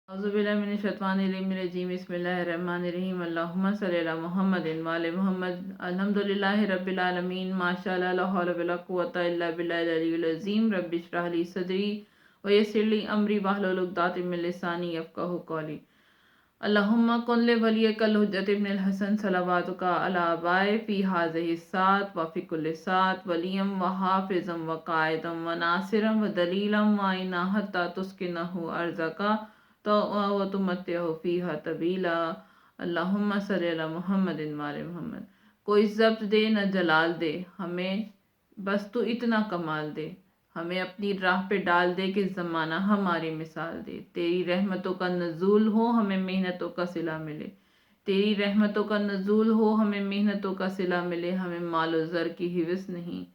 औज़ुबिल्लाहिमिनश्शैतानिर्रजीम बिस्मिल्लाहिर्रहमानिर्रहीम अल्लाहुम्मा सल्लि अला मुहम्मदिन व आलि मुहम्मद अल्हम्दुलिल्लाहि रब्बिल आलमीन माशाअल्लाह ला हौला वला कुव्वता इल्ला बिल्लाहिल अलिय्यिल अज़ीम रब्बि इश्रह ली सदरी व यस्सिर ली अमरी वहलुल उक़दतम मिन लिसानी यफ़क़हू क़ौली। अल्लाहुम्मा कुन लि वलिय्यकल हुज्जत इब्निल हसन सलवातुका अला आबाए फ़ी हाज़िहि सात व फ़ी कुल्लि सात वलियम व हाफ़िज़म व क़ाइदम व नासिरम व दलीलम व इना हत्ता तुस्किनहु अर्ज़का तो व तुमत्तिअहु फ़ीहा तबीला। अल्लाहुम्मा सल्लि अला मुहम्मदिन व आलि मुहम्मद। कोई ज़ब्त दे न जलाल दे हमें, बस तू इतना कमाल दे, हमें अपनी राह पे डाल दे कि ज़माना हमारी मिसाल दे। तेरी रहमतों का नज़ूल हो हमें मेहनतों का सिला मिले, तेरी रहमतों का नज़ूल हो हमें मेहनतों का सिला मिले। हमें मालो ज़र की हिवस नहीं,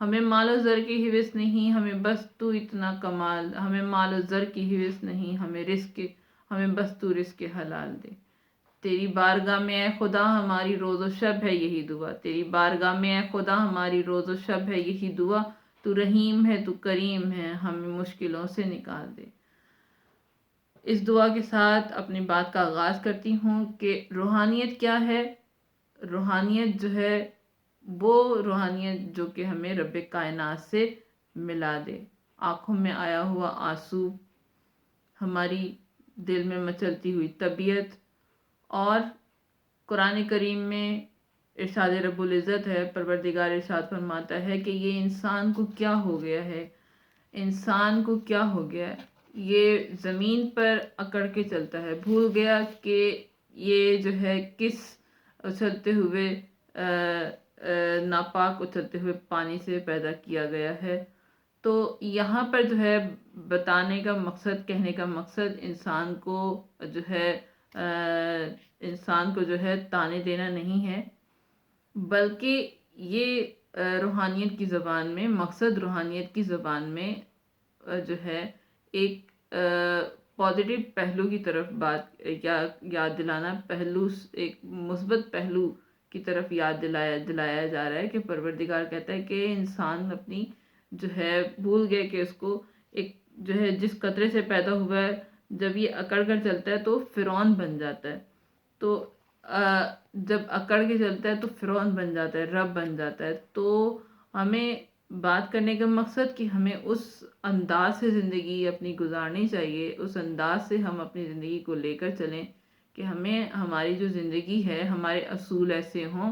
हमें मालो ज़र की हिवस नहीं, हमें बस तू इतना कमाल। हमें मालो ज़र की हिवस नहीं, हमें बस तू रिज़्क़ हलाल दे। तेरी बारगाह में ए खुदा हमारी रोज़ो शब है यही दुआ, तेरी बारगाह में ए खुदा हमारी रोज़ो शब है यही दुआ। तू रहीम है तू करीम है, हमें मुश्किलों से निकाल दे। इस दुआ के साथ अपनी बात का आगाज़ करती हूँ कि रूहानियत क्या है। रूहानियत जो है वो रूहानियत जो कि हमें रब्बे कायनात से मिला दे। आँखों में आया हुआ आंसू, हमारी दिल में मचलती हुई तबीयत, और कुरान करीम में इरशाद रब्बुल इज़्ज़त है, परवरदिगार इरशाद फरमाता है कि ये इंसान को क्या हो गया है, इंसान को क्या हो गया है, ये ज़मीन पर अकड़ के चलता है, भूल गया कि ये जो है किस उछलते हुए नापाक उछलते हुए पानी से पैदा किया गया है। तो यहाँ पर जो है बताने का मकसद, कहने का मकसद इंसान को जो है इंसान को जो है ताने देना नहीं है, बल्कि ये रूहानियत की ज़बान में, मकसद रूहानियत की ज़बान में जो है एक पॉजिटिव पहलू की तरफ बात याद दिलाना, पहलू एक मुस्बत पहलू की तरफ याद दिलाया जा रहा है कि परवरदिगार कहता है कि इंसान अपनी जो है भूल गए कि उसको एक जो है जिस कतरे से पैदा हुआ है, जब ये अकड़ कर चलता है तो फ़िरौन बन जाता है। तो जब अकड़ के चलता है तो फ़िरौन बन जाता है, रब बन जाता है। तो हमें बात करने का मकसद कि हमें उस अंदाज से ज़िंदगी अपनी गुजारनी चाहिए, उस अंदाज से हम अपनी ज़िंदगी को लेकर चलें कि हमें हमारी जो ज़िंदगी है, हमारे असूल ऐसे हों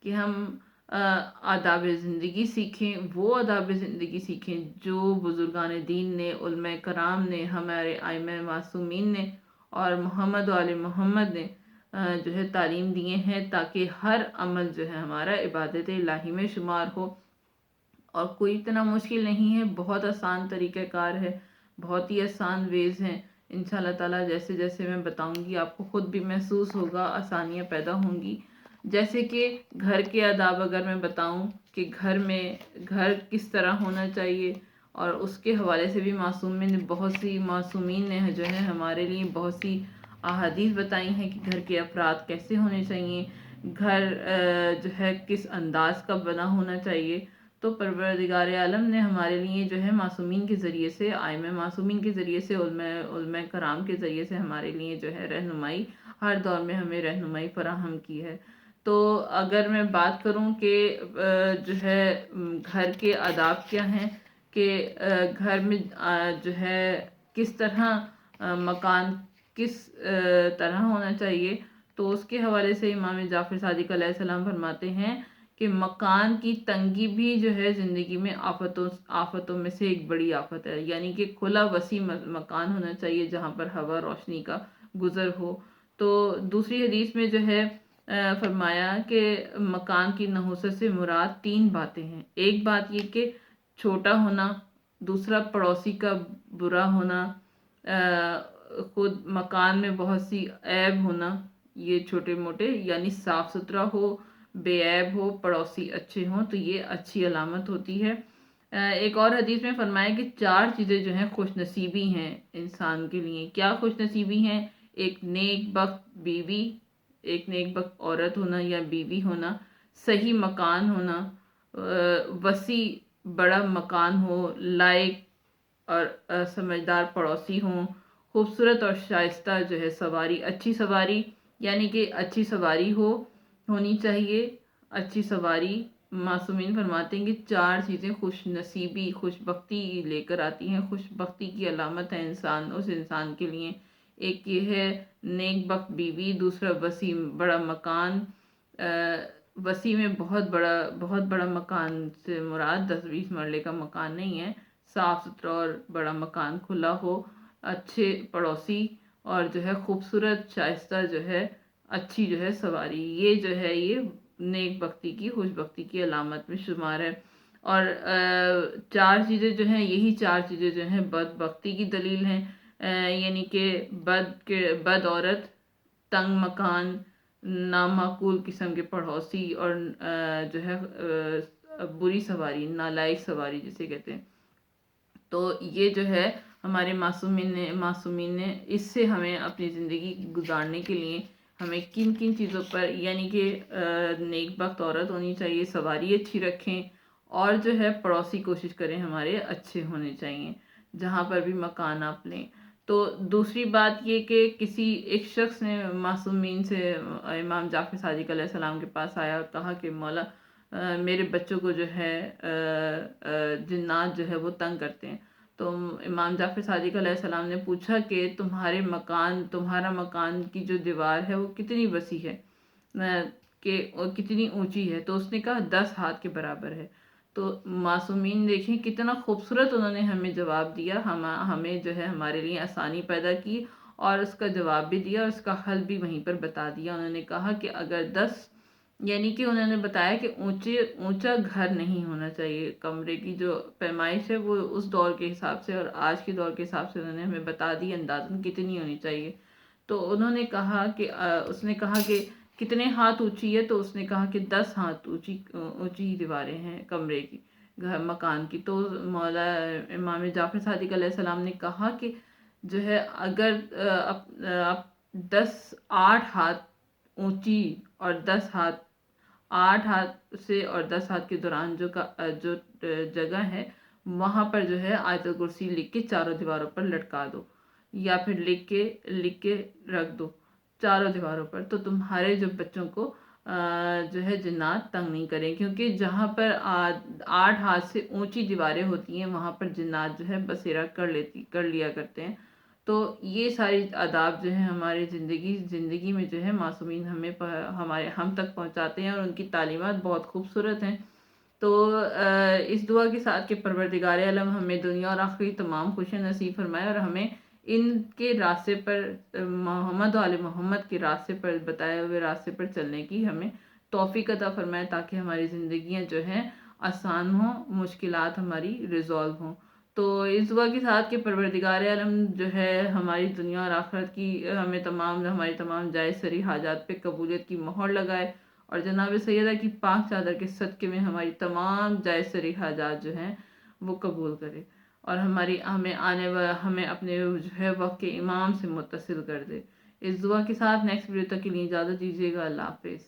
कि हम आदाब ज़िंदगी सीखें, वो आदाब ज़िंदगी सीखें जो बुज़ुर्गान दीन ने, उलमा कराम ने, हमारे आइम्मा मासूमीन ने और मोहम्मद व आले मोहम्मद ने जो है तालीम दिए हैं, ताकि हर अमल जो है हमारा इबादत इलाही में शुमार हो। और कोई इतना मुश्किल नहीं है, बहुत आसान तरीक़ाकार है, बहुत ही आसान वेज़ हैं। इंशाअल्लाह ताला जैसे जैसे मैं बताऊंगी आपको ख़ुद भी महसूस होगा, आसानियाँ पैदा होंगी। जैसे कि घर के आदाब अगर मैं बताऊं कि घर किस तरह होना चाहिए, और उसके हवाले से भी बहुत सी मासूमीन ने जो है हमारे लिए बहुत सी अहादीस बताई हैं कि घर के अफराद कैसे होने चाहिए, घर जो है किस अंदाज का बना होना चाहिए। तो परवरदिगार आलम ने हमारे लिए जो है मासूमीन के ज़रिए से, आइम्मा मासूमीन के ज़रिए से, उलमा कराम के ज़रिए से हमारे लिए जो है रहनुमाई, हर दौर में हमें रहनुमाई फराहम की है। तो अगर मैं बात करूं कि जो है घर के आदाब क्या हैं, कि घर में जो है किस तरह मकान किस तरह होना चाहिए, तो उसके हवाले से इमाम जाफ़र सादिक अलैहिस्सलाम फरमाते हैं कि मकान की तंगी भी जो है ज़िंदगी में आफतों में से एक बड़ी आफत है। यानी कि खुला वसी मकान होना चाहिए जहाँ पर हवा रोशनी का गुज़र हो। तो दूसरी हदीस में जो है फरमाया कि मकान की नहुसत से मुराद 3 बातें हैं। एक बात ये कि छोटा होना, दूसरा पड़ोसी का बुरा होना, खुद मकान में बहुत सी ऐब होना, ये छोटे मोटे, यानी साफ़ सुथरा हो, बेऐब हो, पड़ोसी अच्छे हों, तो ये अच्छी अलामत होती है। एक और हदीस में फरमाया कि 4 चीज़ें जो हैं खुशनसीबी हैं इंसान के लिए। क्या खुशनसीबी हैं? एक नेकबख्त बीवी, एक नेकबख्त औरत होना या बीवी होना, सही मकान होना, वसी बड़ा मकान हो, लायक और समझदार पड़ोसी हों, خوبصورت اور شائستہ جو ہے سواری، اچھی سواری، یعنی کہ اچھی سواری ہونی چاہیے. اچھی سواری، معصومین فرماتے ہیں کہ 4 چیزیں خوش نصیبی، خوش بختی لے کر آتی ہیں، خوش بختی کی علامت ہے اس انسان کے لیے. ایک یہ ہے نیک بخت بیوی، دوسرا وسیع بڑا مکان. وسیع میں بہت بڑا مکان سے مراد 10-20 مرلے کا مکان نہیں ہے، صاف ستھرا اور بڑا مکان کھلا ہو، اچھے پڑوسی، اور جو ہے خوبصورت شائستہ جو ہے اچھی جو ہے سواری. یہ جو ہے یہ نیک بختی کی، خوش بختی کی علامت میں شمار ہے. اور 4 چیزیں جو ہیں، یہی 4 چیزیں جو ہیں بد بختی کی دلیل ہیں. یعنی کہ بد عورت، تنگ مکان، نامعقول قسم کے پڑوسی، اور جو ہے بری سواری، نالائق سواری جسے کہتے ہیں. تو یہ جو ہے ہمارے معصومین نے اس سے ہمیں اپنی زندگی گزارنے کے لیے ہمیں کن کن چیزوں پر، یعنی کہ نیک بخت عورت ہونی چاہیے، سواری اچھی رکھیں، اور جو ہے پڑوسی کوشش کریں ہمارے اچھے ہونے چاہیے جہاں پر بھی مکان آپ لیں. تو دوسری بات یہ کہ کسی ایک شخص نے معصومین سے امام جعفر صادق علیہ السلام کے پاس آیا اور کہا کہ مولا میرے بچوں کو جو ہے جنات جو ہے وہ تنگ کرتے ہیں. تو امام جعفر صادق علیہ السلام نے پوچھا کہ تمہارا مکان کی جو دیوار ہے وہ کتنی وسیع ہے، کہ کتنی اونچی ہے؟ تو اس نے کہا 10 ہاتھ کے برابر ہے. تو معصومین دیکھیں کتنا خوبصورت انہوں نے ہمیں جواب دیا، ہمیں جو ہے ہمارے لیے آسانی پیدا کی، اور اس کا جواب بھی دیا اور اس کا حل بھی وہیں پر بتا دیا. انہوں نے کہا کہ اگر 10، یعنی کہ انہوں نے بتایا کہ اونچا گھر نہیں ہونا چاہیے. کمرے کی جو پیمائش ہے وہ اس دور کے حساب سے اور آج کے دور کے حساب سے انہوں نے ہمیں بتا دی اندازاً کتنی ہونی چاہیے. تو انہوں نے کہا کہ اس نے کہا کہ کتنے ہاتھ اونچی ہے؟ تو اس نے کہا کہ 10 ہاتھ اونچی دیواریں ہیں کمرے کی، مکان کی. تو مولا امام جعفر صادق علیہ السلام نے کہا کہ جو ہے اگر 8 ہاتھ اونچی اور 10 ہاتھ، 8 ہاتھ سے اور 10 ہاتھ کے دوران جو جگہ ہے وہاں پر جو ہے آیت الکرسی لکھ کے چاروں دیواروں پر لٹکا دو، یا پھر لکھ کے رکھ دو چاروں دیواروں پر، تو تمہارے جو بچوں کو جو ہے جنات تنگ نہیں کریں. کیونکہ جہاں پر 8 ہاتھ سے اونچی دیواریں ہوتی ہیں وہاں پر جنات جو ہے بسیرا کر لیا کرتے ہیں. تو یہ ساری آداب جو ہیں ہمارے زندگی میں جو ہے معصومین ہم تک پہنچاتے ہیں، اور ان کی تعلیمات بہت خوبصورت ہیں. تو اس دعا کے ساتھ کہ پروردگار عالم ہمیں دنیا اور آخرت کی تمام خوشیاں نصیب فرمائے، اور ہمیں ان کے راستے پر، محمد و آل محمد کے راستے پر، بتائے ہوئے راستے پر چلنے کی ہمیں توفیق عطا فرمائے، تاکہ ہماری زندگیاں جو ہیں آسان ہوں، مشکلات ہماری ریزالو ہوں. تو اس دعا کے ساتھ کہ پروردگار عالم جو ہے ہماری دنیا اور آخرت کی ہماری تمام جائز سری حاجات پہ قبولیت کی مہر لگائے، اور جناب سیدہ کی پاک چادر کے صدقے میں ہماری تمام جائز سری حاجات جو ہیں وہ قبول کرے، اور ہمیں اپنے جو ہے وقت کے امام سے متصل کر دے. اس دعا کے ساتھ نیکسٹ ویڈیو تک کے لیے اجازت دیجیے گا. اللہ حافظ.